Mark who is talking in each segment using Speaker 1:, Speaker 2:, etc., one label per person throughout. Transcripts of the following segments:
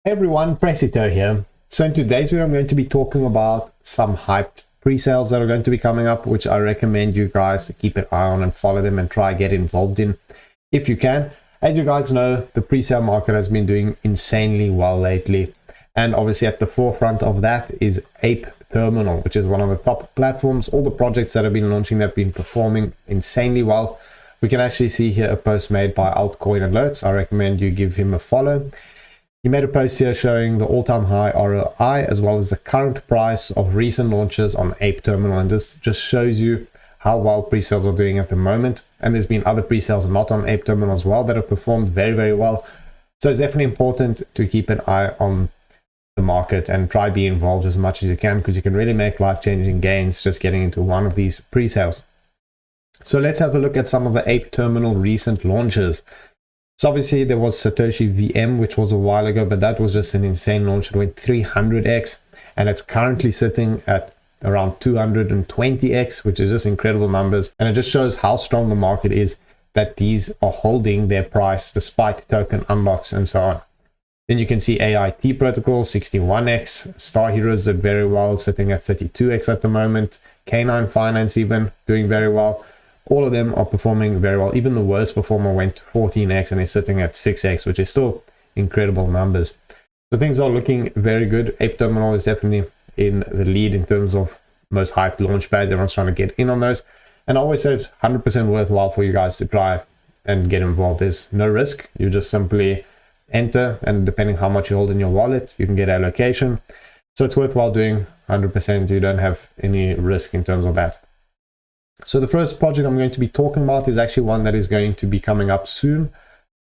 Speaker 1: Hey everyone, Prestito here. So in today's video, I'm going to be talking about some hyped pre-sales that are going to be coming up, which I recommend you guys to keep an eye on and follow them and try get involved in if you can. As you guys know, the pre-sale market has been doing insanely well lately. And obviously at the forefront of that is Ape Terminal, which is one of the top platforms. All the projects that have been launching that have been performing insanely well. We can actually see here a post made by Altcoin Alerts. I recommend you give him a follow. He made a post here showing the all-time high ROI as well as the current price of recent launches on Ape Terminal, and this just shows you how well pre-sales are doing at the moment. And there's been other pre-sales not on Ape Terminal as well that have performed very, very well. So it's definitely important to keep an eye on the market and try be involved as much as you can, because you can really make life-changing gains just getting into one of these pre-sales. So let's have a look at some of the Ape Terminal recent launches. So obviously there was Satoshi VM, which was a while ago, but that was just an insane launch. It went 300x and it's currently sitting at around 220x, which is just incredible numbers. And it just shows how strong the market is that these are holding their price despite token unlocks and so on. Then you can see AIT protocol 61x, Star Heroes did very well, sitting at 32x at the moment. K9 Finance even doing very well. All of them are performing very well. Even the worst performer went to 14x and is sitting at 6x, which is still incredible numbers. So things are looking very good. Ape Terminal is definitely in the lead in terms of most hyped launch pads. Everyone's trying to get in on those. And I always say it's 100% worthwhile for you guys to try and get involved. There's no risk. You just simply enter, and depending how much you hold in your wallet, you can get allocation. So it's worthwhile doing 100%. You don't have any risk in terms of that. So the first project I'm going to be talking about is actually one that is going to be coming up soon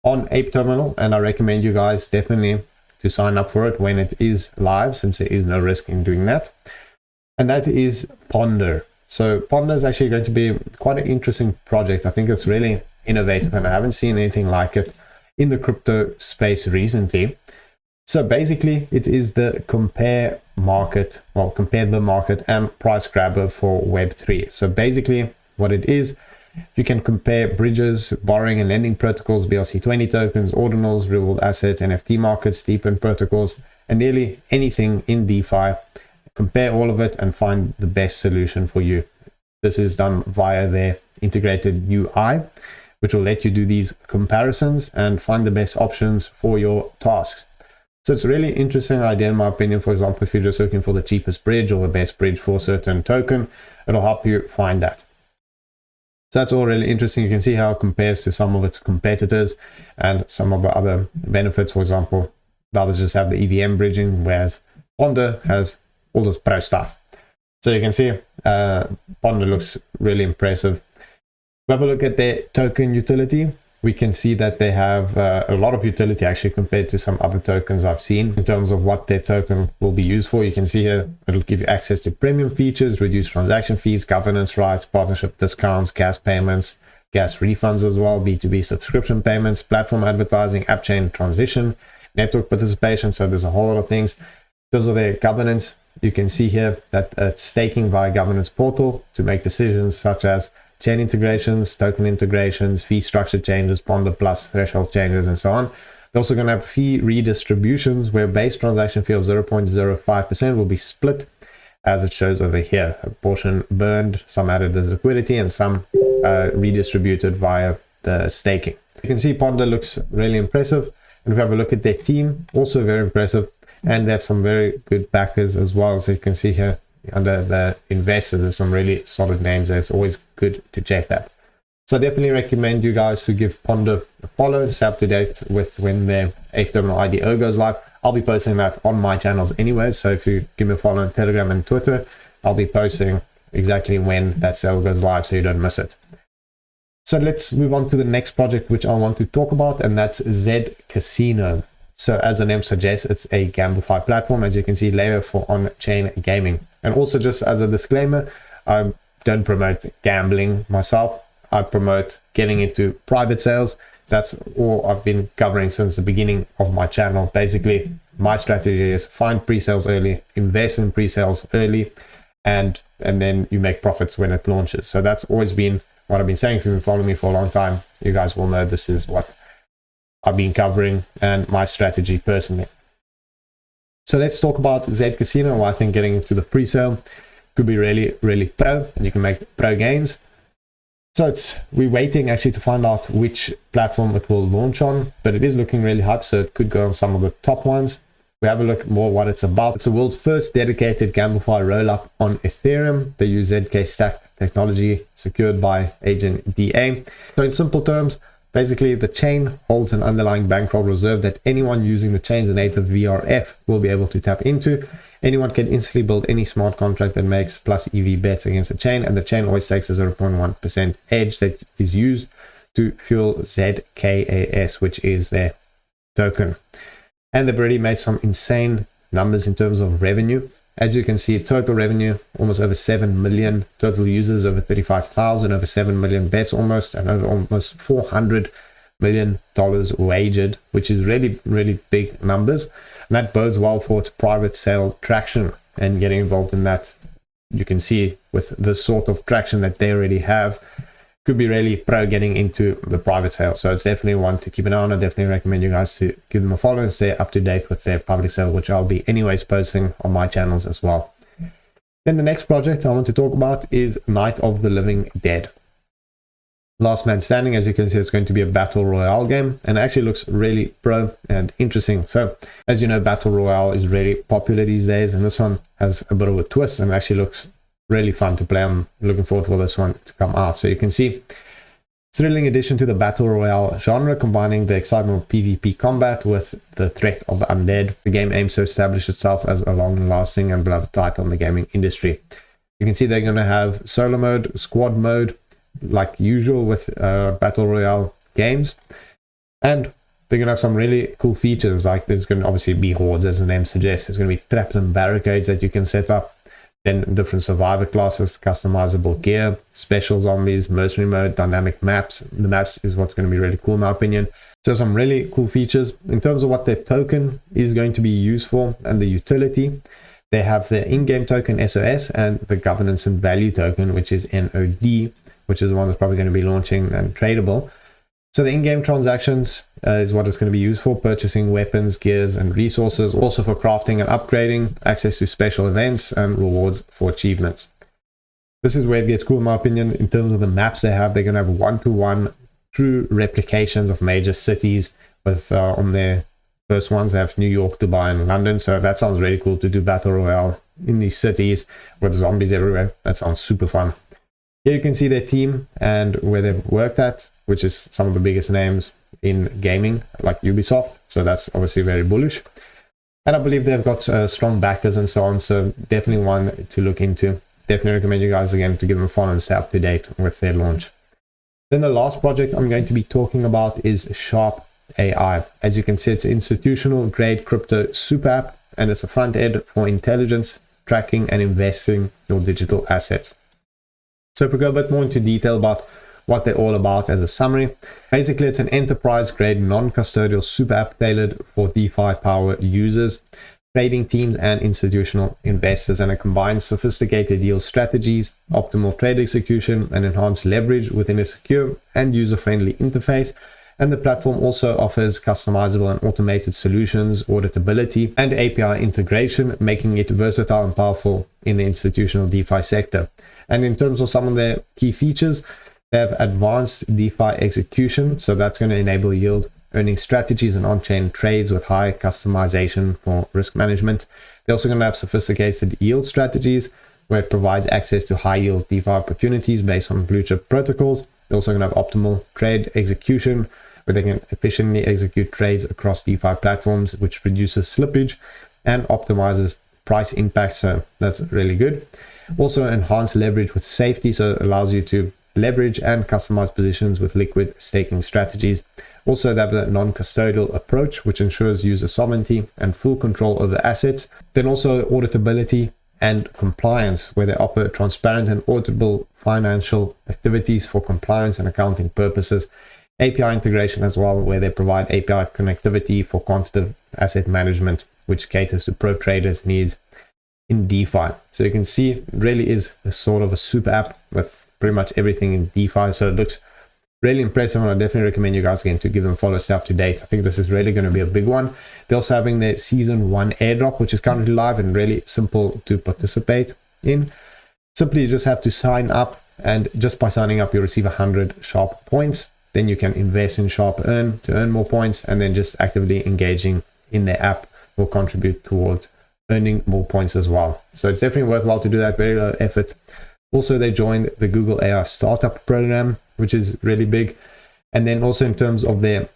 Speaker 1: on Ape Terminal, and I recommend you guys definitely to sign up for it when it is live, since there is no risk in doing that. And that is Ponder. So Ponder is actually going to be quite an interesting project. I think it's really innovative and I haven't seen anything like it in the crypto space recently. So basically it is the compare the market and price grabber for Web3. So basically what it is, you can compare bridges, borrowing and lending protocols, BRC20 tokens, ordinals, real world assets, NFT markets, deepened protocols, and nearly anything in DeFi. Compare all of it and find the best solution for you. This is done via their integrated UI, which will let you do these comparisons and find the best options for your tasks. So it's a really interesting idea in my opinion. For example, if you're just looking for the cheapest bridge or the best bridge for a certain token, it'll help you find that. So that's all really interesting. You can see how it compares to some of its competitors and some of the other benefits. For example, the others just have the EVM bridging, whereas Ponder has all this pro stuff. So you can see Ponder looks really impressive. We have a look at their token utility. We can see that they have a lot of utility actually compared to some other tokens I've seen in terms of what their token will be used for. You can see here, it'll give you access to premium features, reduced transaction fees, governance rights, partnership discounts, gas payments, gas refunds as well, B2B subscription payments, platform advertising, app chain transition, network participation. So there's a whole lot of things. Those are their governance. You can see here that it's staking via governance portal to make decisions such as chain integrations, token integrations, fee structure changes, Ponder Plus threshold changes, and so on. They're also going to have fee redistributions where base transaction fee of 0.05% will be split as it shows over here. A portion burned, some added as liquidity, and some redistributed via the staking. You can see Ponder looks really impressive. And if we have a look at their team, also very impressive. And they have some very good backers as well. So you can see here, under the investors, there's some really solid names there. It's always good to check that. So I definitely recommend you guys to give Ponder a follow, stay up to date with when their Ape Terminal IDO goes live. I'll be posting that on my channels anyway, so if you give me a follow on Telegram and Twitter, I'll be posting exactly when that sale goes live so you don't miss it. So let's move on to the next project which I want to talk about, and that's ZKasino. So as the name suggests, it's a Gamify platform, as you can see, layer for on-chain gaming. And also just as a disclaimer, I don't promote gambling myself. I promote getting into private sales. That's all I've been covering since the beginning of my channel. Basically, my strategy is find pre-sales early, invest in pre-sales early, and then you make profits when it launches. So that's always been what I've been saying. If you've been following me for a long time, you guys will know this is what I've been covering and my strategy personally. So let's talk about ZKasino. I think getting into the pre-sale could be really pro, and you can make pro gains. So we're waiting actually to find out which platform it will launch on, but it is looking really hype, so it could go on some of the top ones. We have a look more what it's about. It's the world's first dedicated GameFi rollup on Ethereum. They use ZK stack technology secured by Agent DA. So in simple terms, basically the chain holds an underlying bankroll reserve that anyone using the chain's native VRF will be able to tap into. Anyone can instantly build any smart contract that makes plus EV bets against the chain, and the chain always takes a 0.1% edge that is used to fuel ZKAS, which is their token. And they've already made some insane numbers in terms of revenue. As you can see, total revenue, almost over 7 million, total users over 35,000, over 7 million bets almost, and over almost $400 million wagered, which is really big numbers. And that bodes well for its private sale traction and getting involved in that. You can see with the sort of traction that they already have, could be really pro getting into the private sale. So it's definitely one to keep an eye on. I definitely recommend you guys to give them a follow and stay up to date with their public sale, which I'll be anyways posting on my channels as well. Then the next project I want to talk about is Night of the Living Dead. Last Man Standing. As you can see, it's going to be a battle royale game, and it actually looks really pro and interesting. So as you know, battle royale is really popular these days, and this one has a bit of a twist and actually looks really fun to play. I'm looking forward for this one to come out. So you can see thrilling addition to the battle royale genre, combining the excitement of PvP combat with the threat of the undead. The game aims to establish itself as a long-lasting and beloved title in the gaming industry. You can see they're going to have solo mode, squad mode, like usual with battle royale games, and they're going to have some really cool features. Like there's going to obviously be hordes, as the name suggests. There's going to be traps and barricades that you can set up. Then different survivor classes, customizable gear, special zombies, mercenary mode, dynamic maps. The maps is what's going to be really cool in my opinion. So some really cool features. In terms of what their token is going to be used for and the utility, they have the in-game token SOS and the governance and value token, which is NOD, which is the one that's probably going to be launching and tradable. So the in-game transactions is what it's going to be used for, purchasing weapons, gears, and resources, also for crafting and upgrading, access to special events, and rewards for achievements. This is where it gets cool in my opinion. In terms of the maps they have, they're going to have one-to-one true replications of major cities. With on their first ones, they have New York, Dubai, and London. So that sounds really cool to do battle royale in these cities with zombies everywhere. That sounds super fun. Here you can see their team and where they've worked at, which is some of the biggest names in gaming, like Ubisoft. So that's obviously very bullish. And I believe they've got strong backers and so on. So definitely one to look into. Definitely recommend you guys again to give them a follow and stay up to date with their launch. Then the last project I'm going to be talking about is Sharpe AI. As you can see, it's an institutional grade crypto super app, and it's a front end for intelligence, tracking, and investing your digital assets. So if we go a bit more into detail about what they're all about as a summary, basically it's an enterprise grade non-custodial super app tailored for DeFi power users, trading teams, and institutional investors, and it combines sophisticated yield strategies, optimal trade execution, and enhanced leverage within a secure and user-friendly interface. And the platform also offers customizable and automated solutions, auditability, and API integration, making it versatile and powerful in the institutional DeFi sector. And in terms of some of their key features, they have advanced DeFi execution. So that's going to enable yield earning strategies and on-chain trades with high customization for risk management. They're also going to have sophisticated yield strategies, where it provides access to high yield DeFi opportunities based on blue chip protocols. They're also going to have optimal trade execution, where they can efficiently execute trades across DeFi platforms, which reduces slippage and optimizes price impact. So that's really good. Also enhanced leverage with safety, so it allows you to leverage and customize positions with liquid staking strategies. Also, they have a non-custodial approach, which ensures user sovereignty and full control over assets. Then also auditability and compliance, where they offer transparent and auditable financial activities for compliance and accounting purposes. API integration as well, where they provide API connectivity for quantitative asset management, which caters to pro traders' needs in DeFi. So you can see it really is a sort of a super app with pretty much everything in DeFi. So it looks really impressive, and I definitely recommend you guys again to give them a follow, stay up to date. I think this is really going to be a big one. They're also having their season 1 airdrop, which is currently live and really simple to participate in. Simply you just have to sign up, and just by signing up you'll receive 100 Sharpe points. Then you can invest in Sharpe Earn to earn more points, and then just actively engaging in their app will contribute towards earning more points as well. So it's definitely worthwhile to do that, very low effort. Also, they joined the Google AI startup program, which is really big. And then also in terms of their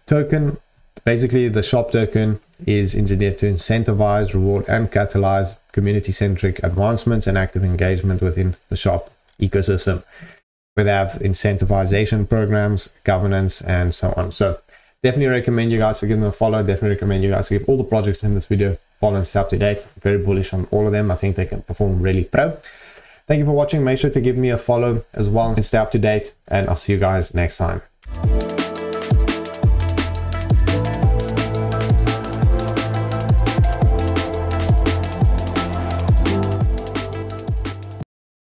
Speaker 1: token, basically the Sharpe token is engineered to incentivize, reward, and catalyze community-centric advancements and active engagement within the Sharpe ecosystem, where they have incentivization programs, governance, and so on. So definitely recommend you guys to give them a follow. Definitely recommend you guys to give all the projects in this video follow and stay up to date. Very bullish on all of them. I think they can perform really pro. Thank you for watching. Make sure to give me a follow as well and stay up to date, and I'll see you guys next time.